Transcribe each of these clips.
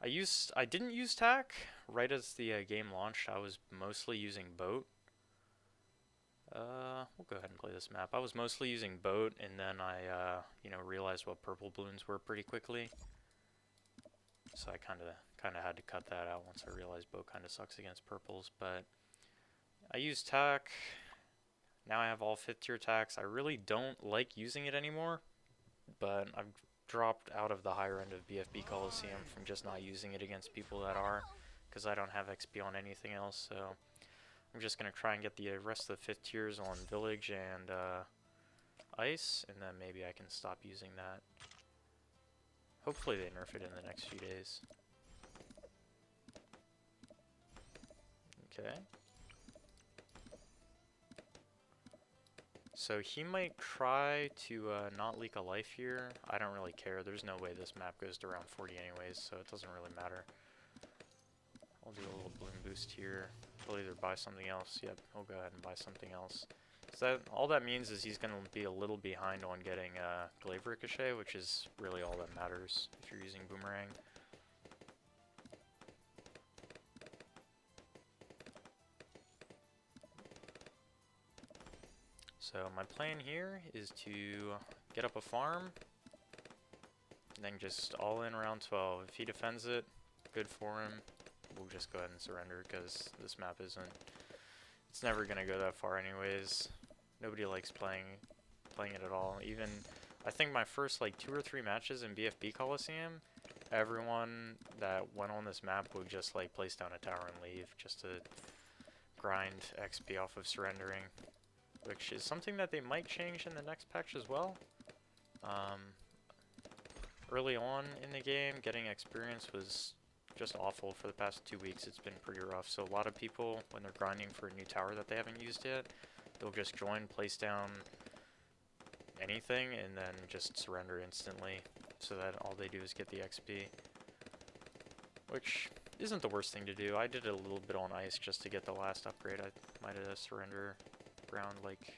I didn't use tack right as the game launched. I was mostly using boat. We'll go ahead and play this map. I was mostly using boat, and then I, realized what purple balloons were pretty quickly. So I kind of had to cut that out once I realized boat kind of sucks against purples. But I used tack. Now I have all 5th tier tacks. I really don't like using it anymore, but I've dropped out of the higher end of BFB Coliseum from just not using it against people that are, because I don't have XP on anything else. So I'm just going to try and get the rest of the 5th tiers on Village and Ice, and then maybe I can stop using that. Hopefully they nerf it in the next few days. Okay. So he might try to not leak a life here. I don't really care. There's no way this map goes to round 40 anyways, so it doesn't really matter. I'll do a little balloon boost here. He'll either buy something else. Yep, he'll go ahead and buy something else. So all that means is he's going to be a little behind on getting Glaive Ricochet, which is really all that matters if you're using Boomerang. So my plan here is to get up a farm, and then just all in round 12. If he defends it, good for him. We'll just go ahead and surrender, because this map it's never going to go that far anyways. Nobody likes playing it at all. Even, I think my first like 2 or 3 matches in BFB Coliseum, everyone that went on this map would just like place down a tower and leave, just to grind XP off of surrendering, which is something that they might change in the next patch as well. Early on in the game, getting experience was just awful. For the past 2 weeks, it's been pretty rough. So a lot of people, when they're grinding for a new tower that they haven't used yet, they'll just join, place down anything, and then just surrender instantly, so that all they do is get the XP. Which isn't the worst thing to do. I did it a little bit on ice just to get the last upgrade. I might have surrender around like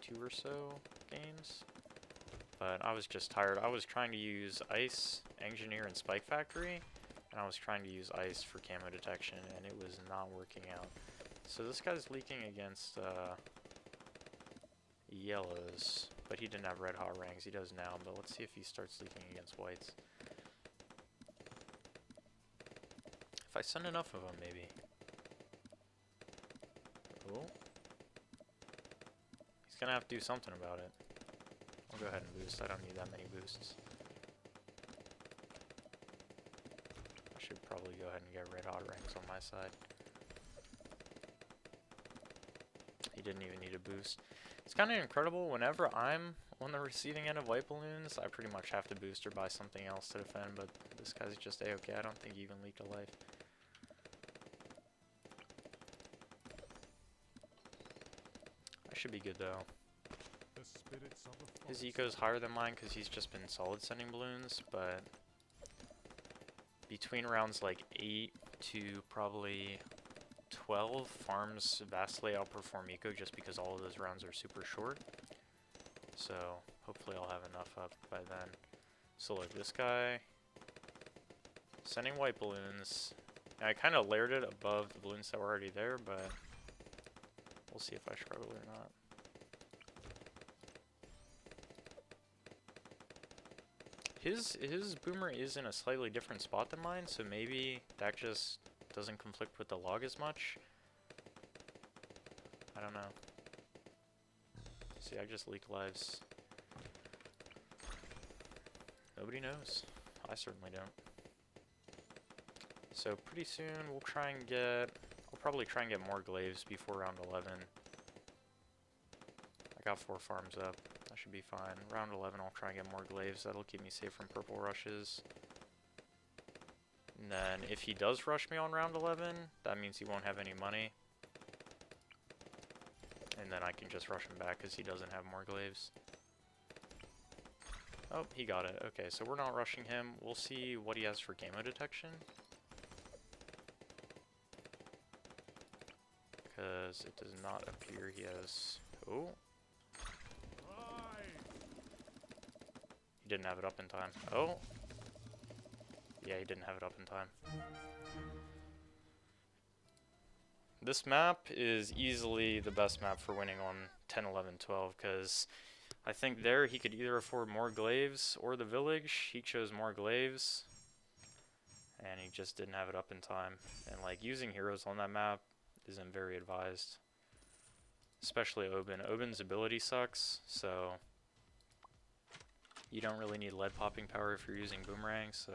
2 or so games. But I was just tired. I was trying to use Ice, Engineer, and Spike Factory, and I was trying to use Ice for camo detection, and it was not working out. So this guy's leaking against yellows, but he didn't have red hot rangs. He does now, but let's see if he starts leaking against whites. If I send enough of them, maybe. Oh. He's gonna have to do something about it. I'll go ahead and boost. I don't need that many boosts. I should probably go ahead and get red hot ranks on my side. He didn't even need a boost. It's kind of incredible. Whenever I'm on the receiving end of white balloons, I pretty much have to boost or buy something else to defend, but this guy's just A-okay. I don't think he even leaked a life. I should be good though. His eco's higher than mine because he's just been solid sending balloons, but between rounds like 8 to probably 12, farms vastly outperform eco just because all of those rounds are super short. So hopefully I'll have enough up by then. So look, this guy sending white balloons. I kind of layered it above the balloons that were already there, but we'll see if I struggle or not. His boomer is in a slightly different spot than mine, so maybe that just doesn't conflict with the log as much. I don't know. See, I just leak lives. Nobody knows. I certainly don't. So pretty soon we'll try and get... I'll probably try and get more glaives before round 11. I got 4 farms up. That should be fine. Round 11 I'll try and get more glaives. That'll keep me safe from purple rushes. And then if he does rush me on round 11, that means he won't have any money. And then I can just rush him back because he doesn't have more glaives. Oh, he got it. Okay, so we're not rushing him. We'll see what he has for camo detection. Because it does not appear he has... Oh. He didn't have it up in time. Oh. Yeah, he didn't have it up in time. This map is easily the best map for winning on 10, 11, 12, because I think there he could either afford more glaives or the village. He chose more glaives, and he just didn't have it up in time. And like using heroes on that map isn't very advised, especially Oben. Oben's ability sucks, so you don't really need lead popping power if you're using boomerang, so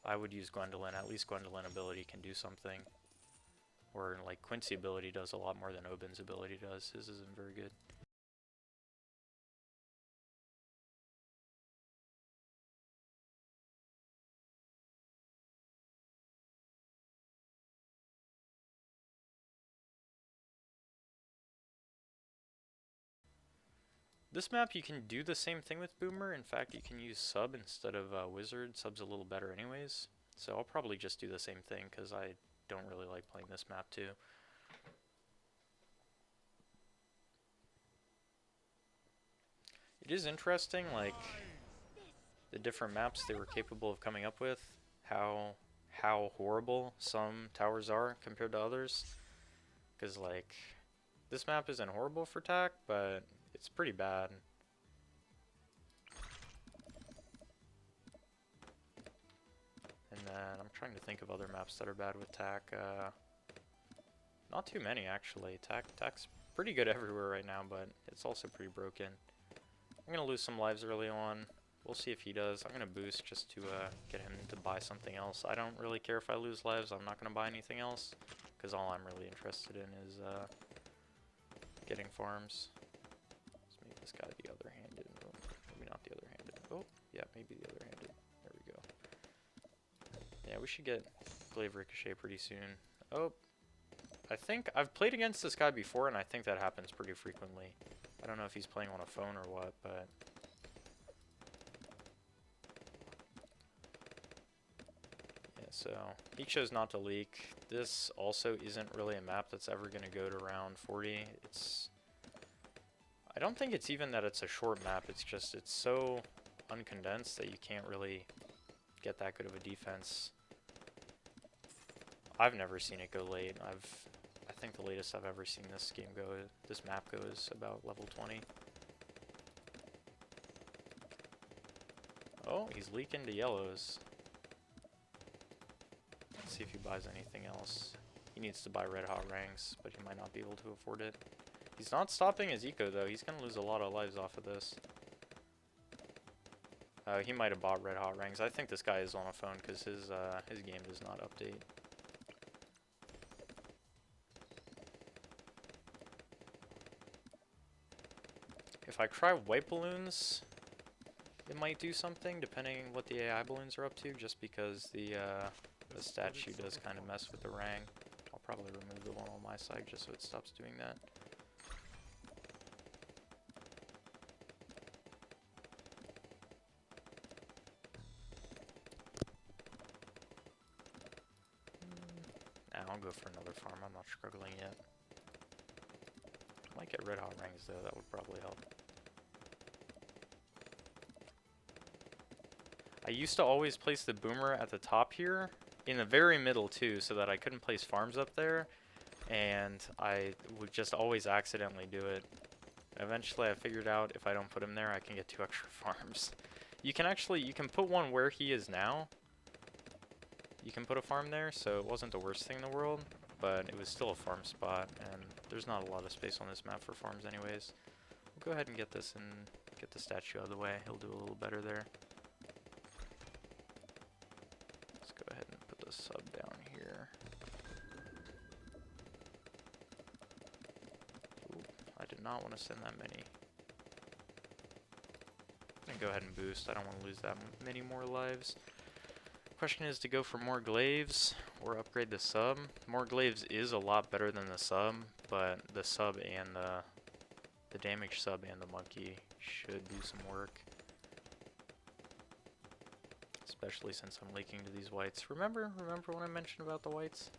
I would use Gwendolyn. At least Gwendolyn ability can do something. Or like Quincy ability does a lot more than Oben's ability does. His isn't very good. This map you can do the same thing with Boomer. In fact, you can use Sub instead of Wizard. Sub's a little better anyways. So I'll probably just do the same thing because I don't really like playing this map too. It is interesting, like, the different maps they were capable of coming up with, how horrible some towers are compared to others. Because, like, this map isn't horrible for TAC, but it's pretty bad. And then I'm trying to think of other maps that are bad with TAC. Not too many, actually. TAC's pretty good everywhere right now, but it's also pretty broken. I'm going to lose some lives early on. We'll see if he does. I'm going to boost just to get him to buy something else. I don't really care if I lose lives. I'm not going to buy anything else, because all I'm really interested in is getting farms. Let's make this guy the other-handed. Oh, maybe not the other-handed. Oh, yeah, maybe the other-handed. There we go. Yeah, we should get Glaive Ricochet pretty soon. Oh, I think I've played against this guy before, and I think that happens pretty frequently. I don't know if he's playing on a phone or what, but... yeah, so he chose not to leak. This also isn't really a map that's ever going to go to round 40. I don't think it's even that it's a short map, it's just it's so uncondensed that you can't really get that good of a defense. I've never seen it go late. I think the latest I've ever seen this map go is about level 20. Oh, he's leaking to yellows. Let's see if he buys anything else. He needs to buy red hot rangs, but he might not be able to afford it. He's not stopping his eco though. He's gonna lose a lot of lives off of this. He might have bought red hot rangs. I think this guy is on a phone because his game does not update. If I try white balloons, it might do something depending on what the AI balloons are up to, just because the statue does kind of mess with the rang. I'll probably remove the one on my side just so it stops doing that. I'll go for another farm. I'm not struggling yet. Might get red hot rangs though, that would probably help. I used to always place the boomer at the top here, in the very middle too, so that I couldn't place farms up there, and I would just always accidentally do it. Eventually I figured out if I don't put him there, I can get 2 extra farms. You can put one where he is now. You can put a farm there, so it wasn't the worst thing in the world, but it was still a farm spot, and there's not a lot of space on this map for farms anyways. We'll go ahead and get this and get the statue out of the way. He'll do a little better there. Let's go ahead and put the sub down here. Ooh, I did not want to send that many. I'm gonna go ahead and boost. I don't want to lose that many more lives. Question is to go for more glaives or upgrade the sub. More glaives is a lot better than the sub, but the sub and the damage sub and the monkey should do some work. Especially since I'm leaking to these whites. Remember when I mentioned about the whites?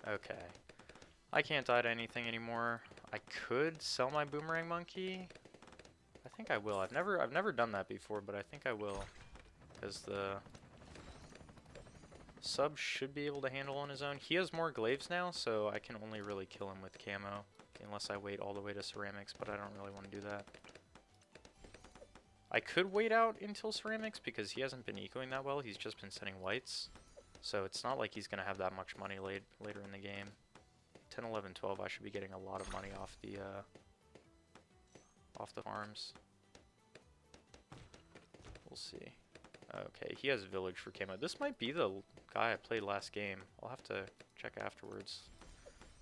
Okay. I can't die to anything anymore. I could sell my boomerang monkey. think I will. I've never done that before, but I think I will. Because the sub should be able to handle on his own. He has more glaives now, so I can only really kill him with camo. Unless I wait all the way to ceramics, but I don't really want to do that. I could wait out until ceramics because he hasn't been ecoing that well. He's just been sending whites. So it's not like he's going to have that much money later in the game. 10, 11, 12, I should be getting a lot of money off the farms. We'll see. Okay, he has village for camo. This might be the guy I played last game. I'll have to check afterwards.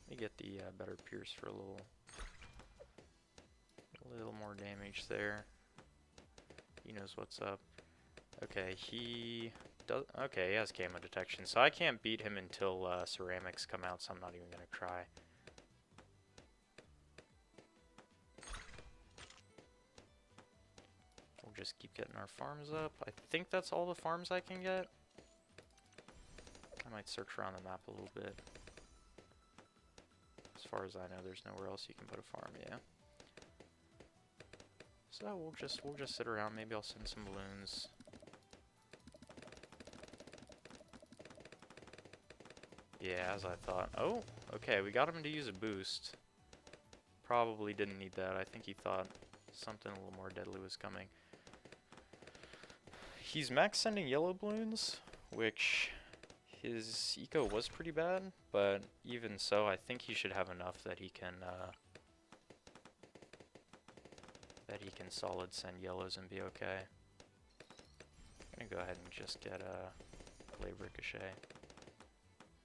Let me get the better pierce for a little more damage there. He knows what's up. Okay, he does. Okay, he has camo detection, so I can't beat him until ceramics come out. So I'm not even gonna try. We'll just keep getting our farms up. I think that's all the farms I can get. I might search around the map a little bit. As far as I know, there's nowhere else you can put a farm. Yeah. So we'll just sit around. Maybe I'll send some balloons. Yeah, as I thought. Oh, okay, we got him to use a boost. Probably didn't need that. I think he thought something a little more deadly was coming. He's max sending yellow balloons, which his eco was pretty bad, but even so, I think he should have enough that he can solid send yellows and be okay. I'm gonna go ahead and just get a glaive ricochet.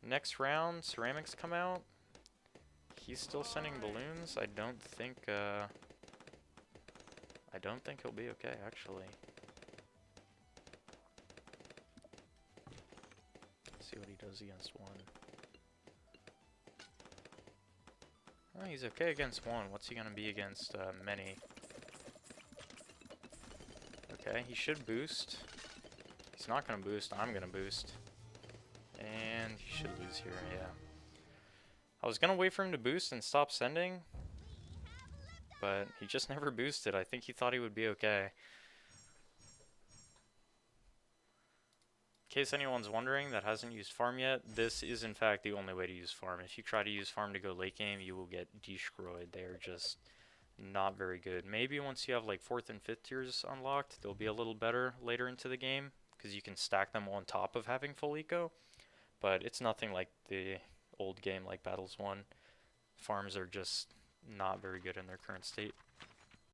Next round, ceramics come out. He's still sending balloons. I don't think he'll be okay, actually. Let's see what he does against one. Oh, he's okay against one. What's he gonna be against many? Okay, he should boost. He's not gonna boost. I'm gonna boost. And he should lose here, yeah. I was gonna wait for him to boost and stop sending, but he just never boosted. I think he thought he would be okay. In case anyone's wondering that hasn't used farm yet, this is in fact the only way to use farm. If you try to use farm to go late game, you will get destroyed. They are just not very good. Maybe once you have like 4th and 5th tiers unlocked, they'll be a little better later into the game, because you can stack them on top of having full eco. But it's nothing like the old game like Battles 1. Farms are just not very good in their current state.